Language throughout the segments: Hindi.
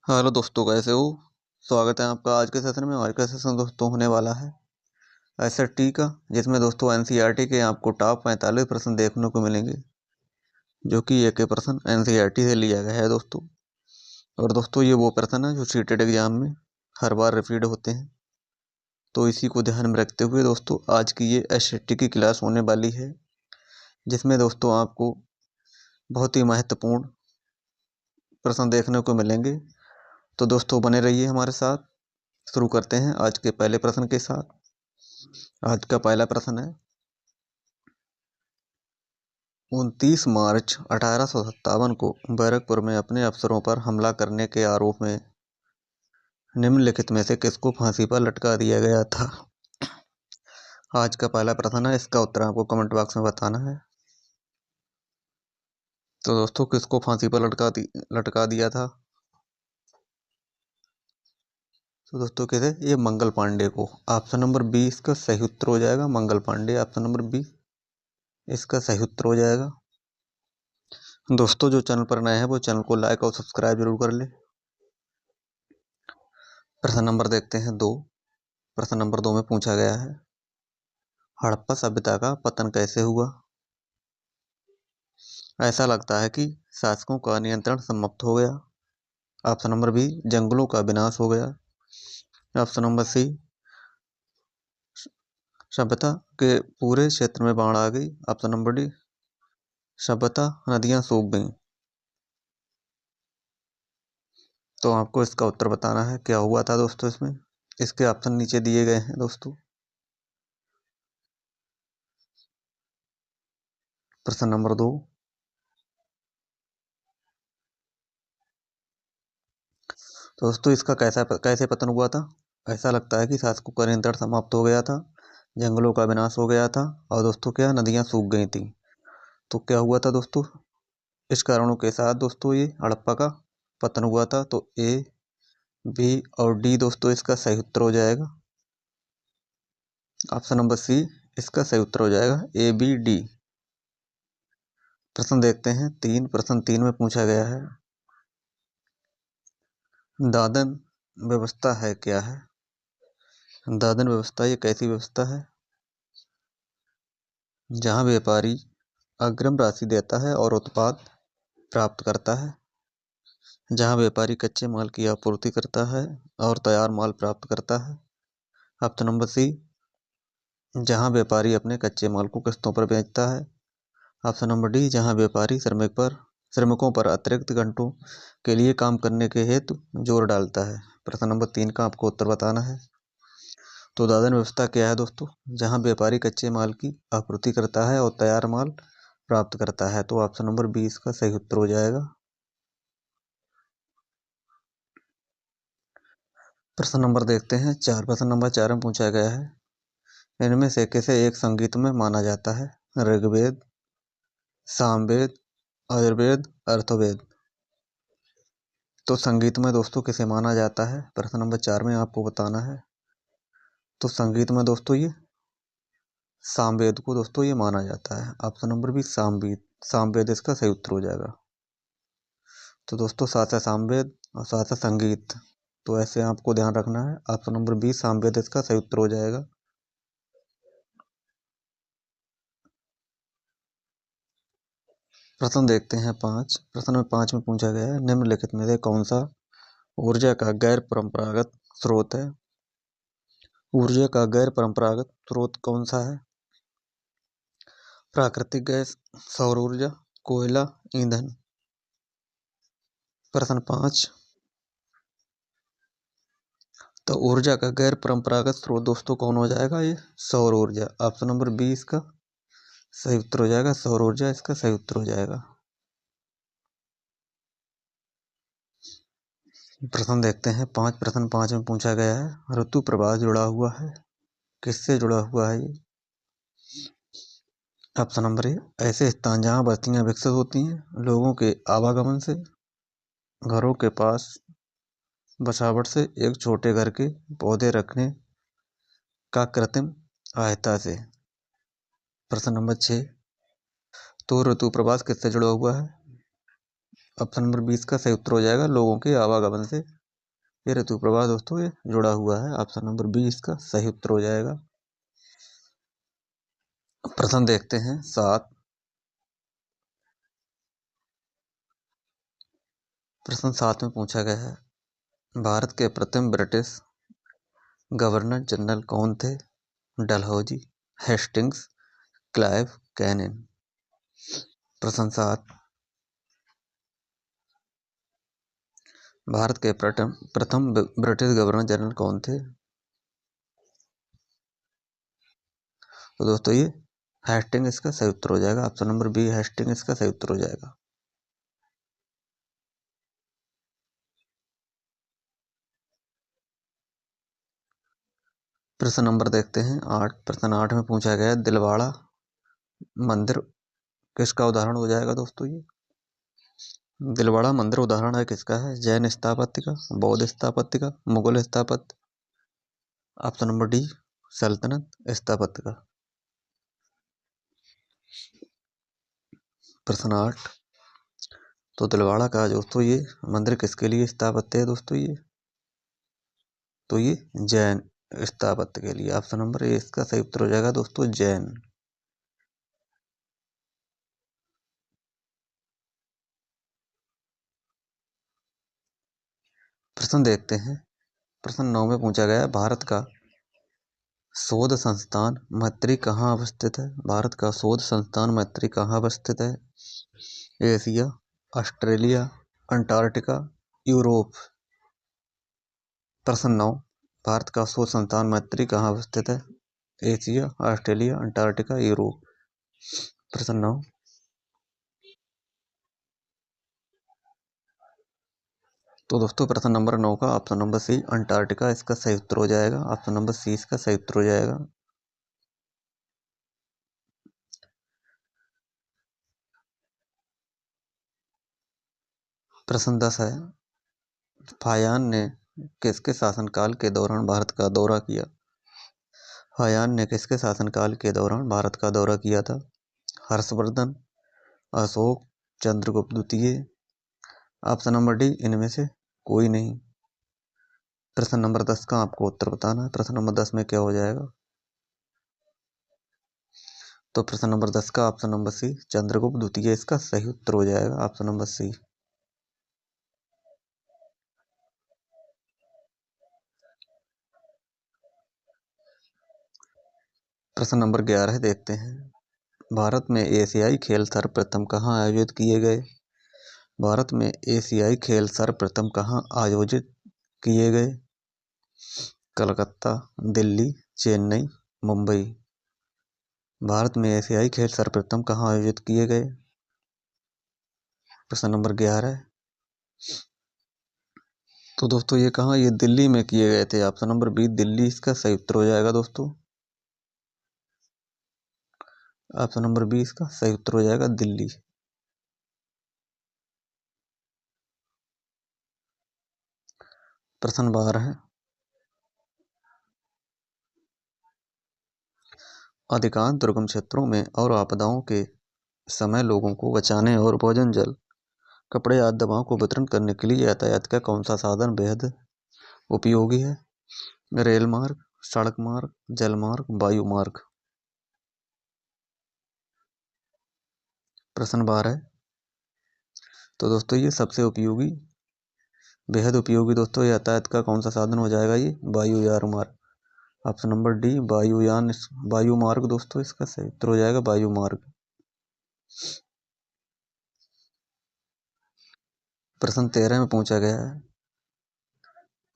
हेलो दोस्तों, कैसे हो। स्वागत है आपका आज के सेशन में। आज का सेशन दोस्तों होने वाला है एसएसटी का, जिसमें दोस्तों एनसीईआरटी के आपको टॉप 45 प्रश्न देखने को मिलेंगे, जो कि एक प्रश्न एनसीईआरटी से लिया गया है दोस्तों। और दोस्तों ये वो प्रश्न है जो सीटेट एग्जाम में हर बार रिपीट होते हैं, तो इसी को ध्यान में रखते हुए दोस्तों आज की ये एसएसटी की क्लास होने वाली है, जिसमें दोस्तों आपको बहुत ही महत्वपूर्ण प्रश्न देखने को मिलेंगे। तो दोस्तों बने रहिए हमारे साथ। शुरू करते हैं आज के पहले प्रश्न के साथ। आज का पहला प्रश्न है, 29 मार्च 1857 को बैरकपुर में अपने अफसरों पर हमला करने के आरोप में निम्नलिखित में से किसको फांसी पर लटका दिया गया था। आज का पहला प्रश्न है, इसका उत्तर आपको कमेंट बॉक्स में बताना है। तो दोस्तों किसको फांसी पर लटका दिया था। तो दोस्तों किसे, ये मंगल पांडे को। ऑप्शन नंबर बी इसका सही उत्तर हो जाएगा, Mangal Pandey. Option number B इसका सही उत्तर हो जाएगा। दोस्तों जो चैनल पर नए हैं वो चैनल को लाइक और सब्सक्राइब जरूर कर ले। प्रश्न नंबर देखते हैं 2। प्रश्न नंबर 2 में पूछा गया है, हड़प्पा सभ्यता का पतन कैसे हुआ। ऐसा लगता है कि शासकों का नियंत्रण समाप्त हो गया। ऑप्शन नंबर बी, जंगलों का विनाश हो गया। ऑप्शन नंबर सी, सभ्यता के पूरे क्षेत्र में बाढ़ आ गई। ऑप्शन नंबर डी, सभ्यता नदियां सूख गईं। तो आपको इसका उत्तर बताना है क्या हुआ था दोस्तों इसमें। इसके ऑप्शन नीचे दिए गए हैं दोस्तों। प्रश्न नंबर 2, तो दोस्तों इसका कैसे पतन हुआ था। ऐसा लगता है कि शासकों का नियंत्रण समाप्त हो गया था, जंगलों का विनाश हो गया था, और दोस्तों क्या नदियां सूख गई थी। तो क्या हुआ था दोस्तों, इस कारणों के साथ दोस्तों ये हड़प्पा का पतन हुआ था। तो ए, बी और डी दोस्तों इसका सही उत्तर हो जाएगा। ऑप्शन नंबर सी इसका सही उत्तर हो जाएगा, ए बी डी। प्रश्न देखते हैं 3। प्रश्न 3 में पूछा गया है, दादन व्यवस्था है क्या है। दादन व्यवस्था ये कैसी व्यवस्था है, जहां व्यापारी अग्रिम राशि देता है और उत्पाद प्राप्त करता है। जहां व्यापारी कच्चे माल की आपूर्ति करता है और तैयार माल प्राप्त करता है। ऑप्शन नंबर सी, जहां व्यापारी अपने कच्चे माल को किस्तों पर बेचता है। ऑप्शन नंबर डी, जहां व्यापारी श्रमिकों पर अतिरिक्त घंटों के लिए काम करने के हेतु जोर डालता है। प्रश्न नंबर 3 का आपको उत्तर बताना है। तो दादन व्यवस्था क्या है दोस्तों, जहां व्यापारी कच्चे माल की आपूर्ति करता है और तैयार माल प्राप्त करता है। तो ऑप्शन नंबर 20 का सही उत्तर हो जाएगा। प्रश्न नंबर देखते हैं 4। प्रश्न नंबर 4 में पूछा गया है, इनमें से किसे एक संगीत में माना जाता है। ऋग्वेद, सामवेद, आयुर्वेद, अर्थवेद। तो संगीत में दोस्तों किसे माना जाता है, प्रश्न नंबर 4 में आपको बताना है। तो संगीत में दोस्तों ये सामवेद को दोस्तों ये माना जाता है। ऑप्शन नंबर बी, सामवेद इसका सही उत्तर हो जाएगा। तो दोस्तों साथ है सामवेद और साथ है संगीत, तो ऐसे आपको ध्यान रखना है। ऑप्शन नंबर बी, सामवेद इसका सही उत्तर हो जाएगा। प्रश्न देखते हैं 5। प्रश्न में 5 में पूछा गया है, निम्नलिखित में से कौन सा ऊर्जा का गैर परंपरागत स्रोत है। ऊर्जा का गैर परंपरागत स्रोत कौन सा है। प्राकृतिक गैस, सौर ऊर्जा, कोयला, ईंधन। प्रश्न 5, तो ऊर्जा का गैर परंपरागत स्रोत दोस्तों कौन हो जाएगा, ये सौर ऊर्जा। ऑप्शन नंबर बी इसका सही उत्तर हो जाएगा, सौर ऊर्जा इसका सही उत्तर हो जाएगा। प्रश्न देखते हैं 5। प्रश्न 5 में पूछा गया है, ऋतु प्रवाह जुड़ा हुआ है, किससे जुड़ा हुआ है ये। ऑप्शन नंबर ए, ऐसे स्थान जहां बस्तियां विकसित होती हैं, लोगों के आवागमन से, घरों के पास बसावट से, एक छोटे घर के पौधे रखने का कृत्रिम सहायता से। प्रश्न नंबर 6, तो ऋतु प्रवास किससे जुड़ा हुआ है। ऑप्शन नंबर 20 का सही उत्तर हो जाएगा लोगों के आवागमन से। ये ऋतु प्रवाह दोस्तों ये जुड़ा हुआ है। ऑप्शन नंबर 20 का सही उत्तर हो जाएगा। प्रश्न देखते हैं 7। प्रश्न 7 में पूछा गया है, भारत के प्रथम ब्रिटिश गवर्नर जनरल कौन थे? Dalhousie, Hastings, Clive, Canning. प्रश्न 7, भारत के प्रथम ब्रिटिश गवर्नर जनरल कौन थे? तो दोस्तों ये हेस्टिंग इसका सही उत्तर हो जाएगा। ऑप्शन नंबर बी हेस्टिंग इसका सही उत्तर हो जाएगा। प्रश्न नंबर देखते हैं 8। प्रश्न 8 में पूछा गया दिलवाड़ा मंदिर किसका उदाहरण हो जाएगा दोस्तों? ये दिलवाड़ा मंदिर उदाहरण है किसका है? जैन स्थापत्य का, बौद्ध स्थापत्य का, मुगल स्थापत्य। ऑप्शन नंबर डी सल्तनत स्थापत्य का। प्रश्न 8, तो दिलवाड़ा का दोस्तों ये मंदिर किसके लिए स्थापत्य है दोस्तों? ये तो ये जैन स्थापत्य के लिए। ऑप्शन नंबर ए इसका सही उत्तर हो जाएगा दोस्तों, जैन। प्रश्न देखते हैं। प्रश्न 9 में पूछा गया भारत का शोध संस्थान मैत्री कहाँ अवस्थित है? भारत का शोध संस्थान मैत्री कहाँ अवस्थित है? Asia, Australia, Antarctica, Europe. प्रश्न 9, भारत का शोध संस्थान मैत्री कहाँ अवस्थित है? Asia, Australia, Antarctica, Europe. प्रश्न 9, तो दोस्तों प्रश्न नंबर 9 का ऑप्शन नंबर सी अंटार्कटिका इसका सही उत्तर हो जाएगा। ऑप्शन नंबर सी इसका सही उत्तर हो जाएगा। प्रश्न 10 है, फायान ने किसके शासनकाल के दौरान भारत का दौरा किया? फायान ने किसके शासनकाल के दौरान भारत का दौरा किया था? हर्षवर्धन, अशोक, चंद्रगुप्त द्वितीय। ऑप्शन नंबर डी इनमें से कोई नहीं। प्रश्न नंबर 10 का आपको उत्तर बताना है। प्रश्न नंबर 10 में क्या हो जाएगा? तो प्रश्न नंबर 10 का ऑप्शन नंबर सी चंद्रगुप्त द्वितीय इसका सही उत्तर हो जाएगा। Option number C. प्रश्न नंबर 11 देखते हैं, भारत में एशियाई खेल सर्वप्रथम कहाँ आयोजित किए गए? भारत में एशियाई खेल सर्वप्रथम कहाँ आयोजित किए गए? कलकत्ता, दिल्ली, चेन्नई, मुंबई। भारत में एशियाई खेल सर्वप्रथम कहाँ आयोजित किए गए? प्रश्न नंबर 11। तो दोस्तों ये कहाँ, ये दिल्ली में किए गए थे। ऑप्शन नंबर बी दिल्ली इसका सही उत्तर हो जाएगा दोस्तों। ऑप्शन नंबर बी इसका सही उत्तर हो जाएगा, दिल्ली। प्रश्न 12 है, अधिकांश दुर्गम क्षेत्रों में और आपदाओं के समय लोगों को बचाने और भोजन, जल, कपड़े आदि दवाओं को वितरण करने के लिए यातायात का कौन सा साधन बेहद उपयोगी है? रेल मार्ग, सड़क मार्ग, जल मार्ग, वायु मार्ग। प्रश्न 12 है, तो दोस्तों ये सबसे उपयोगी, बेहद उपयोगी दोस्तों यातायात का कौन सा साधन हो जाएगा? ये वायुयान मार्ग। ऑप्शन नंबर डी वायु मार्ग दोस्तों इसका सही उत्तर हो जाएगा, वायु मार्ग। प्रश्न 13 में पूछा गया है,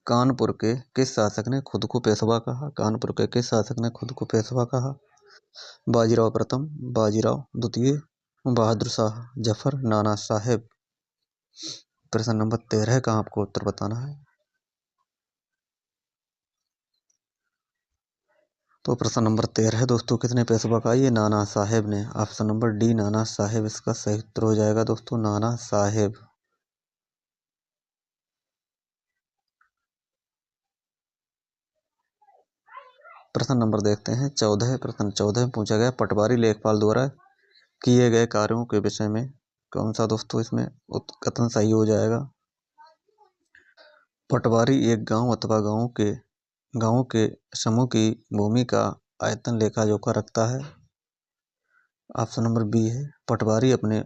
कानपुर के किस शासक ने खुद को पेशवा कहा? कानपुर के किस शासक ने खुद को पेशवा कहा? बाजीराव प्रथम, बाजीराव द्वितीय, बहादुर शाह जफर, नाना साहेब। प्रश्न नंबर 13 का आपको उत्तर बताना है। तो प्रश्न नंबर 13 है दोस्तों, किसने पेशवा कहा? ये नाना साहेब ने। Option number D Nana Saheb इसका सही उत्तर हो जाएगा दोस्तों, नाना साहेब। प्रश्न नंबर देखते हैं 14। प्रश्न 14 में पूछा गया, पटवारी लेखपाल द्वारा किए गए कार्यों के विषय में कौन सा दोस्तों इसमें कथन सही हो जाएगा? पटवारी एक गांव अथवा गांवों के समूह की भूमि का आयतन लेखा जोखा रखता है। ऑप्शन नंबर बी है, पटवारी अपने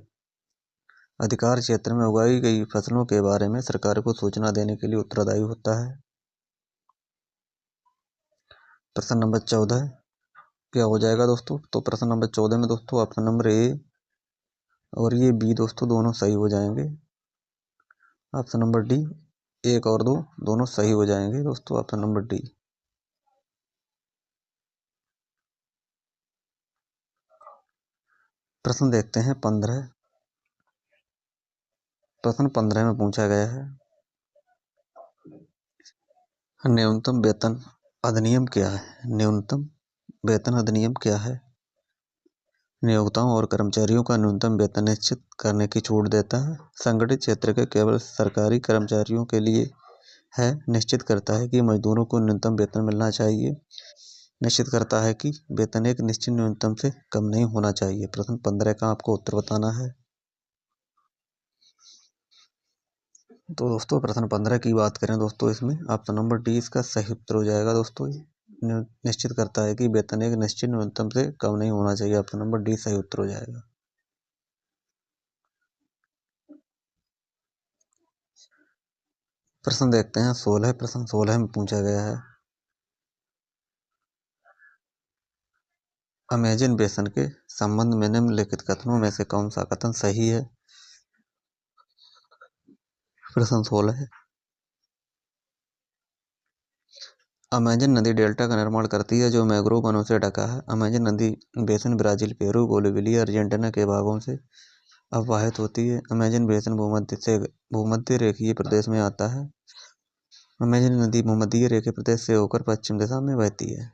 अधिकार क्षेत्र में उगाई गई फसलों के बारे में सरकार को सूचना देने के लिए उत्तरदायी होता है। प्रश्न नंबर 14 क्या हो जाएगा दोस्तों? तो प्रश्न नंबर 14 में दोस्तों ऑप्शन नंबर ए और ये बी दोस्तों दोनों सही हो जाएंगे। ऑप्शन नंबर डी 1 और 2 दोनों सही हो जाएंगे दोस्तों। Option number D. प्रश्न देखते हैं 15। प्रश्न 15 में पूछा गया है, न्यूनतम वेतन अधिनियम क्या है? न्यूनतम वेतन अधिनियम क्या है? नियोक्ताओं और कर्मचारियों का न्यूनतम वेतन निश्चित करने की छूट देता है। संगठित क्षेत्र के केवल सरकारी कर्मचारियों के लिए है। निश्चित करता है कि मजदूरों को न्यूनतम वेतन मिलना चाहिए। निश्चित करता है कि वेतन एक निश्चित न्यूनतम से कम नहीं होना चाहिए। प्रश्न 15 का आपको उत्तर बताना है। तो दोस्तों प्रश्न 15 की बात करें दोस्तों, इसमें ऑप्शन नंबर डी इसका सही उत्तर हो जाएगा दोस्तों। निश्चित करता है कि वेतन एक निश्चित न्यूनतम से कम नहीं होना चाहिए। ऑप्शन नंबर डी सही उत्तर हो जाएगा। प्रश्न देखते हैं 16। प्रश्न 16 में पूछा गया है, अमेजन बेसन के संबंध में निम्नलिखित कथनों में से कौन सा कथन सही है? प्रश्न 16 है, अमेजन नदी डेल्टा का निर्माण करती है जो मैंग्रोव वनों से ढका है। अमेजन नदी basin Brazil, Peru, Bolivia, Argentina के भागों से अववाहित होती है। अमेजन बेसिन भूमध्य रेखीय प्रदेश में आता है। अमेजन नदी भूमध्य रेखीय प्रदेश से होकर पश्चिम दिशा में बहती है।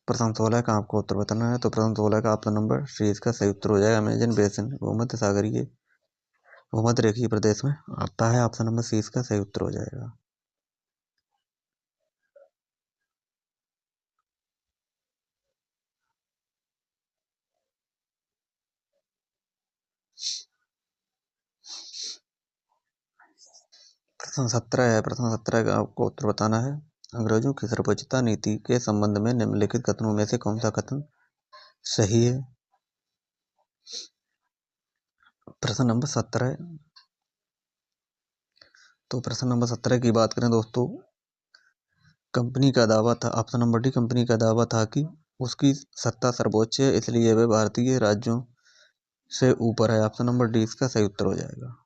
प्रश्न 16 का आपको उत्तर बताना है। तो प्रश्न 16 का ऑप्शन नंबर सी इसका सही उत्तर हो जाएगा। अमेजन बेसिन भूमध्य रेखीय प्रदेश में आता है। ऑप्शन नंबर सी इसका सही उत्तर हो जाएगा। प्रश्न 17 है। प्रश्न 17 का आपको उत्तर बताना है, अंग्रेजों की सर्वोच्चता नीति के संबंध में निम्नलिखित कथनों में से कौन सा कथन सही है? प्रश्न नंबर 17। तो प्रश्न नंबर 17 की बात करें दोस्तों, कंपनी का दावा था, ऑप्शन नंबर डी, कंपनी का दावा था कि उसकी सत्ता सर्वोच्च है, इसलिए वह भारतीय राज्यों से ऊपर है। ऑप्शन नंबर डी इसका सही उत्तर हो जाएगा।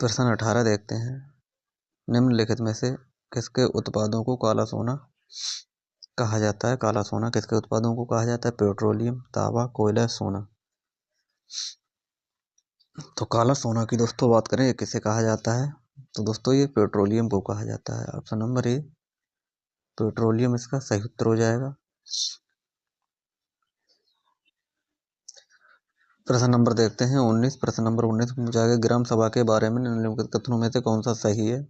प्रश्न 18 देखते हैं, निम्नलिखित में से किसके उत्पादों को काला सोना कहा जाता है? काला सोना किसके उत्पादों को कहा जाता है? पेट्रोलियम, तांबा, कोयला, सोना। तो काला सोना की दोस्तों बात करें, ये किसे कहा जाता है? तो दोस्तों ये पेट्रोलियम को कहा जाता है। ऑप्शन नंबर ए पेट्रोलियम इसका सही उत्तर हो जाएगा। प्रश्न नंबर देखते हैं 19। प्रश्न नंबर 19 में पूछा गया, ग्राम सभा के बारे में निम्नलिखित कथनों में से कौन सा सही है?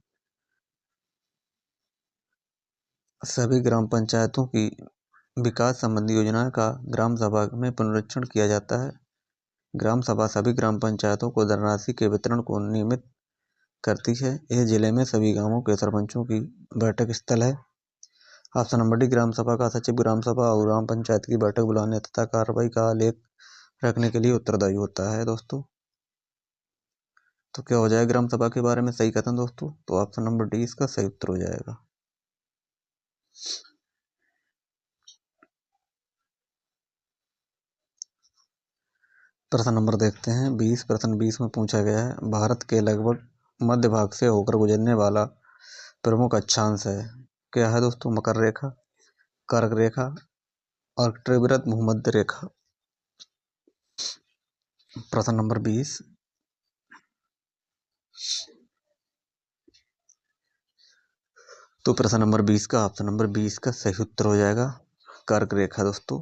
सभी ग्राम पंचायतों की विकास संबंधी योजनाएं का ग्राम सभा में पुनरीक्षण किया जाता है। ग्राम सभा सभी ग्राम पंचायतों को धनराशि के वितरण को नियमित करती है। यह जिले में सभी गांवों के सरपंचों की बैठक स्थल है। ऑप्शन नंबर डी, ग्राम सभा का सचिव ग्राम सभा और ग्राम पंचायत की बैठक बुलाने तथा कार्रवाई का लेख रखने के लिए उत्तरदायी होता है दोस्तों। तो क्या हो जाएगा ग्राम सभा के बारे में सही कथन दोस्तों? तो ऑप्शन नंबर डी इसका सही उत्तर हो जाएगा। प्रश्न नंबर देखते हैं 20। प्रश्न 20 में पूछा गया है, भारत के लगभग मध्य भाग से होकर गुजरने वाला प्रमुख अक्षांश है। क्या है दोस्तों? मकर रेखा, कर्क रेखा और त्रिवृत भूमध्य रेखा। प्रश्न नंबर 20। तो प्रश्न नंबर 20 का ऑप्शन नंबर 20 का सही उत्तर हो जाएगा कर्क रेखा दोस्तों।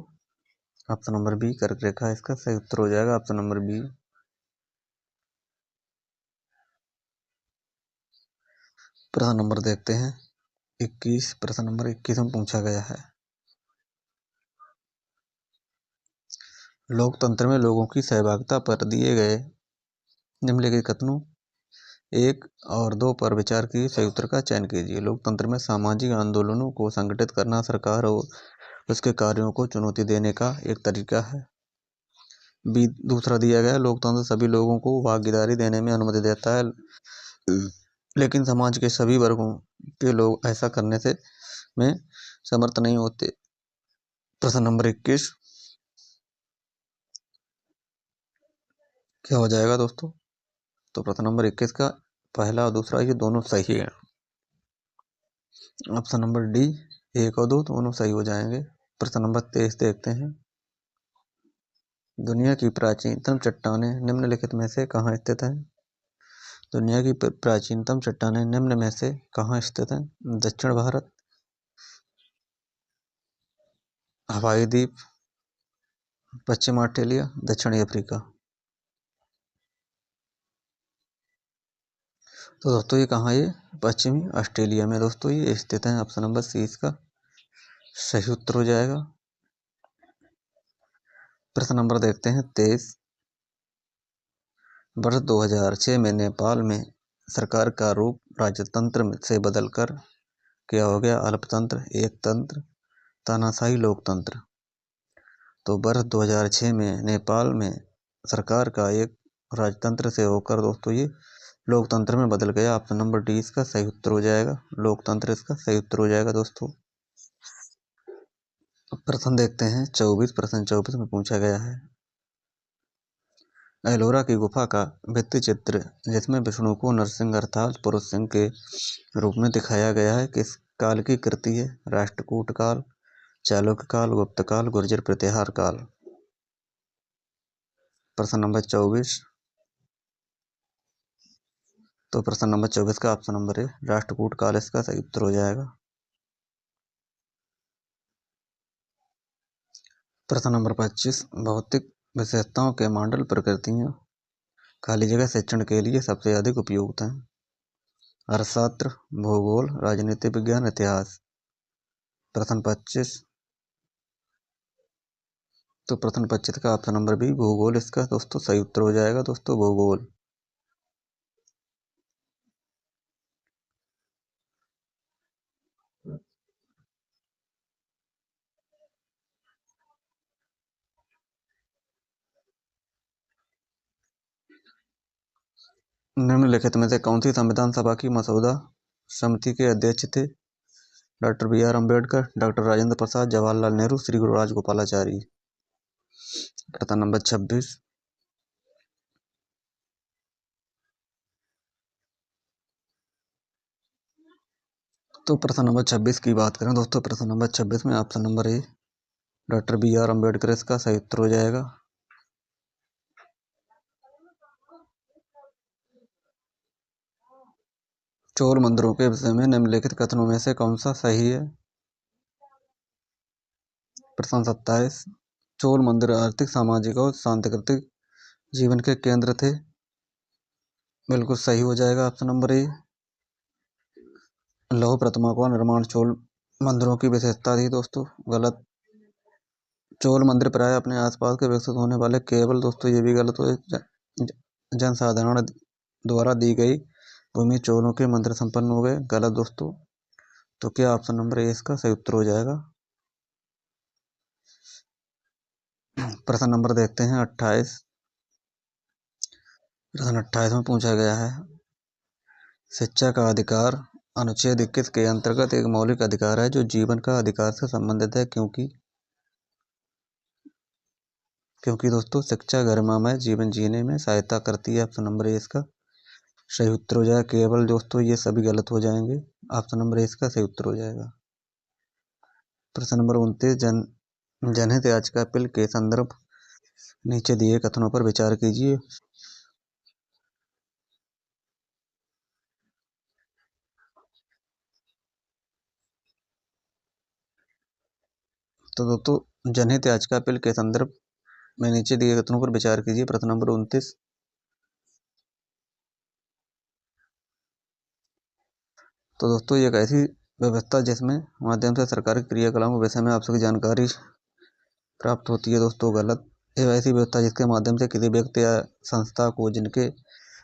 ऑप्शन नंबर बी कर्क रेखा इसका सही उत्तर हो जाएगा। Option number B. प्रश्न नंबर देखते हैं 21। प्रश्न नंबर 21 में पूछा गया है, लोकतंत्र में लोगों की सहभागिता पर दिए गए निम्नलिखित कथनों 1 और 2 पर विचार कीजिए, सही उत्तर का चयन कीजिए। लोकतंत्र में सामाजिक आंदोलनों को संगठित करना सरकार और उसके कार्यों को चुनौती देने का एक तरीका है। बी दूसरा दिया गया, लोकतंत्र सभी लोगों को भागीदारी देने में अनुमति देता है, लेकिन समाज के सभी वर्गों के लोग ऐसा करने से में समर्थ नहीं होते। प्रश्न नंबर 21 क्या हो जाएगा दोस्तों? तो प्रश्न नंबर 21 का पहला और दूसरा ये दोनों सही है। ऑप्शन नंबर डी 1 और 2 दोनों सही हो जाएंगे। प्रश्न नंबर 23 देखते हैं। दुनिया की प्राचीनतम चट्टानें निम्नलिखित में से कहाँ स्थित हैं? दुनिया की प्राचीनतम चट्टानें निम्न में से कहाँ स्थित हैं? दक्षिण भारत, हवाई द्वीप, पश्चिम ऑस्ट्रेलिया, दक्षिणी अफ्रीका। तो दोस्तों ये कहाँ, ये पश्चिमी ऑस्ट्रेलिया में दोस्तों ये स्थित है। ऑप्शन नंबर सी इसका सही उत्तर हो जाएगा। प्रश्न नंबर देखते हैं 23। वर्ष 2006 में नेपाल में सरकार का रूप राजतंत्र से बदलकर क्या हो गया? अल्पतंत्र, एकतंत्र, तानाशाही, लोकतंत्र। तो वर्ष 2006 में नेपाल में सरकार का एक राजतंत्र से होकर दोस्तों ये लोकतंत्र में बदल गया। ऑप्शन नंबर डी इसका सही उत्तर हो जाएगा। लोकतंत्र इसका सही उत्तर हो जाएगा दोस्तों। प्रश्न देखते हैं 24। प्रश्न 24 में पूछा गया है, एलोरा की गुफा का भित्ति चित्र जिसमें विष्णु को नरसिंह अर्थात पुरुष सिंह के रूप में दिखाया गया है किस काल की कृति है? राष्ट्रकूट काल, चालुक्य काल, गुप्त काल, गुर्जर प्रतिहार काल। प्रश्न नंबर 24। तो प्रश्न नंबर 24 का ऑप्शन नंबर ए राष्ट्रकूट काल इसका सही उत्तर हो जाएगा। प्रश्न नंबर 25। भौतिक विशेषताओं के मॉडल प्रकृतियां खाली जगह शिक्षण के लिए सबसे अधिक उपयुक्त हैं? अर्थशास्त्र, भूगोल, राजनीति विज्ञान, इतिहास। प्रश्न 25। तो प्रश्न 25 का ऑप्शन नंबर बी भूगोल इसका दोस्तों सही उत्तर हो जाएगा दोस्तों, भूगोल। निम्नलिखित में से कौन सी संविधान सभा की मसौदा समिति के अध्यक्ष थे? Doctor B R Ambedkar, doctor Rajendra Prasad, Jawaharlal Nehru, Shri Guru Rajagopalachari. प्रश्न नंबर 26। तो प्रश्न नंबर 26 की बात करें दोस्तों, प्रश्न नंबर 26 में option number A doctor B R Ambedkar इसका सही उत्तर हो जाएगा। चोल मंदिरों के विषय में निम्नलिखित कथनों में से कौन सा सही है? प्रश्न 27। चोल मंदिर आर्थिक, सामाजिक और सांस्कृतिक जीवन के केंद्र थे। बिल्कुल सही हो जाएगा ऑप्शन नंबर ए। लौह प्रतिमा का निर्माण चोल मंदिरों की विशेषता थी दोस्तों, गलत। चोल मंदिर प्राय अपने आसपास के विकसित होने वाले केवल दोस्तों ये भी गलत हो, जनसाधारण द्वारा दी गई भूमि चोलों के मंदिर संपन्न हो गए, गलत दोस्तों। तो क्या ऑप्शन नंबर ए इसका सही उत्तर हो जाएगा। प्रश्न नंबर देखते हैं 28। प्रश्न 28 में पूछा गया है, शिक्षा का अधिकार अनुच्छेद 21 के अंतर्गत एक मौलिक अधिकार है जो जीवन का अधिकार से संबंधित है क्योंकि दोस्तों शिक्षा गरिमामय जीवन जीने में सहायता करती है। ऑप्शन नंबर ए इसका सही उत्तर हो जाएगा। केवल दोस्तों ये सभी गलत हो जाएंगे, ऑप्शन नंबर ए इसका सही उत्तर हो जाएगा। प्रश्न नंबर 29। जनहित याचिका अपील के संदर्भ नीचे दिए कथनों पर विचार कीजिए। तो दोस्तों जनहित याचिका अपील के संदर्भ में नीचे दिए कथनों पर विचार कीजिए। प्रश्न नंबर 29। तो दोस्तों ये एक ऐसी व्यवस्था जिसमें माध्यम से सरकारी क्रियाकलापों के विषय में आवश्यक जानकारी प्राप्त होती है दोस्तों, गलत। यह ऐसी व्यवस्था जिसके माध्यम से किसी व्यक्ति या संस्था को जिनके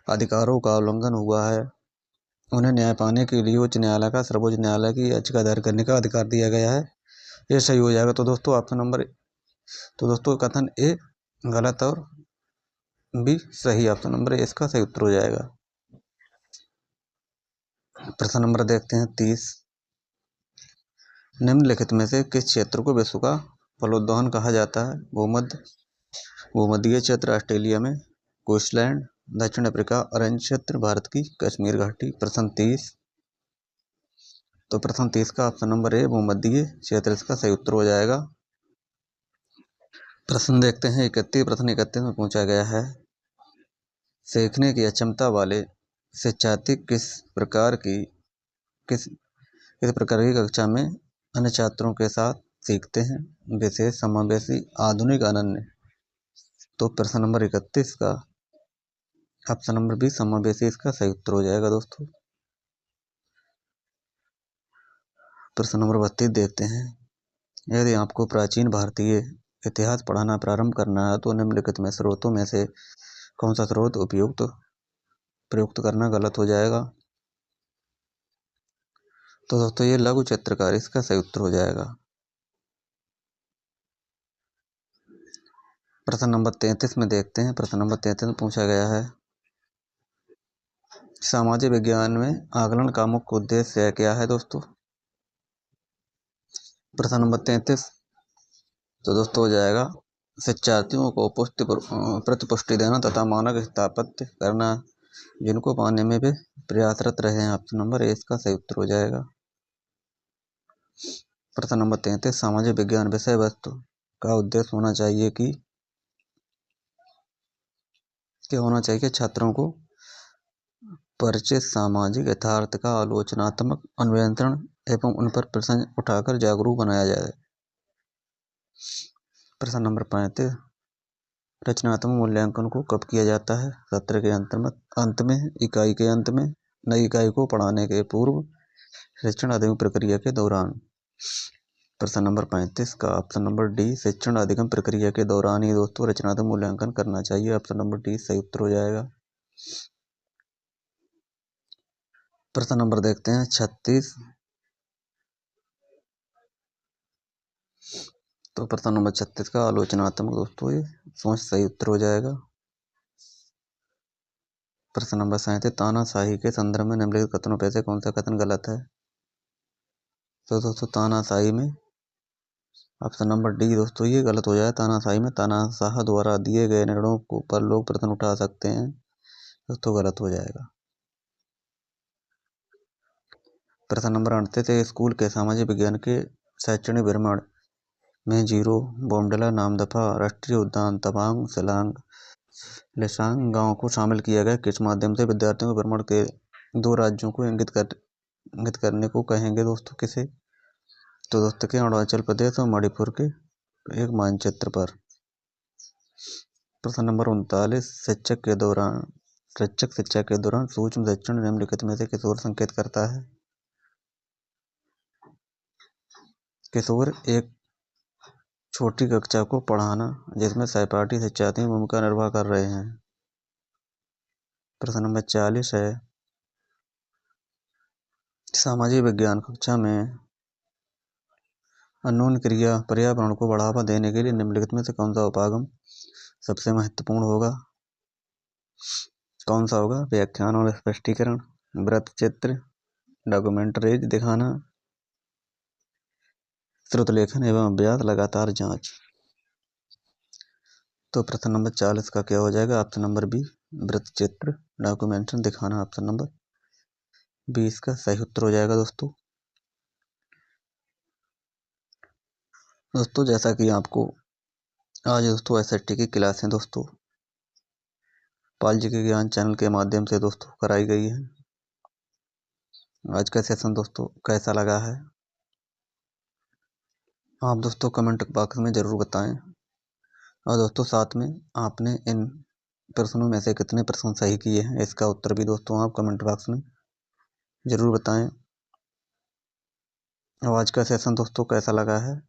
अधिकारों का उल्लंघन हुआ है उन्हें न्याय पाने के लिए उच्च न्यायालय का सर्वोच्च न्यायालय की याचिका दायर करने का अधिकार दिया गया है। ये सही हो जाएगा। तो दोस्तों कथन ए गलत और बी सही। ऑप्शन नंबर ए इसका सही उत्तर हो जाएगा। प्रश्न नंबर देखते हैं 30। निम्नलिखित में से किस क्षेत्र को विश्व का फलोद्यान कहा जाता है? भूमध्यीय क्षेत्र ऑस्ट्रेलिया में, कोस्टलैंड दक्षिण अफ्रीका, ऑरेंज क्षेत्र भारत की कश्मीर घाटी। प्रश्न 30। तो प्रश्न 30 का ऑप्शन नंबर ए भूमध्यीय क्षेत्र इसका सही उत्तर हो जाएगा। प्रश्न देखते हैं 31। प्रश्न 31 में पूछा गया है, सीखने की अक्षमता वाले शिक्षार्थी किस प्रकार की कक्षा में अन्य छात्रों के साथ सीखते हैं? विशेष, समावेशी, आधुनिक, अनन्य। तो प्रश्न नंबर 31 का ऑप्शन नंबर बी समावेशी इसका सही उत्तर हो जाएगा दोस्तों। प्रश्न नंबर 32 देखते हैं, यदि आपको प्राचीन भारतीय इतिहास पढ़ाना प्रारंभ करना है तो निम्नलिखित में स्रोतों में से कौन सा स्रोत प्रयुक्त करना गलत हो जाएगा? तो दोस्तों ये लघु चित्रकार इसका सही उत्तर हो जाएगा। प्रश्न नंबर 33 में देखते हैं। प्रश्न नंबर 33 में पूछा गया है, सामाजिक विज्ञान में आकलन का मुख्य उद्देश्य क्या है दोस्तों? प्रश्न नंबर 33 तो दोस्तों हो जाएगा, शिक्षार्थियों को प्रतिपुष्टि देना तथा मानक स्थापित करना जिनको पाने में वे प्रयासरत रहे हैं। ऑप्शन नंबर ए इसका सही उत्तर हो जाएगा। प्रश्न नंबर 33 सामाजिक विज्ञान विषय वस्तु का उद्देश्य होना चाहिए कि छात्रों को परिचित सामाजिक यथार्थ का आलोचनात्मक अन्वेषण एवं उन पर प्रश्न उठाकर जागरूक बनाया जाए। प्रश्न नंबर 35 रचनात्मक मूल्यांकन को कब किया जाता है? सत्र के अंत में, इकाई के अंत में, नई इकाई को पढ़ाने के पूर्व, शिक्षण अधिगम प्रक्रिया के दौरान। प्रश्न नंबर 35 का ऑप्शन नंबर डी शिक्षण अधिगम प्रक्रिया के दौरान ही दोस्तों रचनात्मक मूल्यांकन करना चाहिए। ऑप्शन नंबर डी सही उत्तर हो जाएगा। प्रश्न नंबर देखते हैं 36। तो प्रश्न नंबर 36 का आलोचनात्मक दोस्तों ये सोच सही उत्तर हो जाएगा। प्रश्न नंबर 37 तानाशाही के संदर्भ में निम्नलिखित कथनों में से कौन सा कथन गलत है? तो दोस्तों तानाशाही में ऑप्शन नंबर डी दोस्तों ये गलत हो जाएगा। तानाशाही में तानाशाह द्वारा दिए गए निर्णयों पर लोग प्रश्न उठा सकते हैं, दोस्तों गलत हो जाएगा। प्रश्न नंबर 38 स्कूल के सामाजिक विज्ञान के शैक्षणिक भ्रमण में जीरो, बोमडिला, नामदफा, राष्ट्रीय उद्यान, तवांग, शिलांग, लिसांग गांव को शामिल किया गया। किस माध्यम से विद्यार्थियों को भ्रमण के दो राज्यों को इंगित करने को कहेंगे दोस्तों? किसे? तो दोस्तों के अरुणाचल प्रदेश और मणिपुर के एक मानचित्र पर। प्रश्न नंबर 39 शिक्षक शिक्षा के दौरान सूक्ष्म शिक्षण निम्नलिखित में से किस ओर संकेत करता है? किस ओर? एक छोटी कक्षा को पढ़ाना जिसमें सहपाठी शिक्षार्थी की भूमिका निर्वाह कर रहे हैं। प्रश्न नंबर 40 है सामाजिक विज्ञान कक्षा में अन्योन्य क्रिया पर्यावरण को बढ़ावा देने के लिए निम्नलिखित में से कौन सा उपागम सबसे महत्वपूर्ण होगा? कौन सा होगा? व्याख्यान और स्पष्टीकरण, वृत्त चित्र, डॉक्यूमेंटरीज दिखाना, श्रुत लेखन एवं अभ्यास, लगातार जांच। तो प्रश्न नंबर 40 का क्या हो जाएगा? ऑप्शन नंबर बी वृत्त चित्र डॉक्यूमेंट्री दिखाना। ऑप्शन नंबर बी इसका सही उत्तर हो जाएगा दोस्तों। जैसा कि आपको आज दोस्तों एसएसटी की क्लासें दोस्तों पाल जी के ज्ञान चैनल के माध्यम से दोस्तों कराई गई है। आज का सेशन दोस्तों कैसा लगा है आप दोस्तों कमेंट बॉक्स में ज़रूर बताएं। और दोस्तों साथ में आपने इन प्रश्नों में से कितने प्रश्न सही किए हैं इसका उत्तर भी दोस्तों आप कमेंट बॉक्स में ज़रूर बताएं। और आज का सेशन दोस्तों कैसा लगा है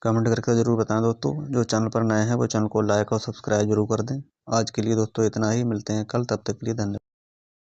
कमेंट करके ज़रूर बताएं दोस्तों। जो चैनल पर नए हैं वो चैनल को लाइक और सब्सक्राइब जरूर कर दें। आज के लिए दोस्तों इतना ही, मिलते हैं कल, तब तक के लिए धन्यवाद।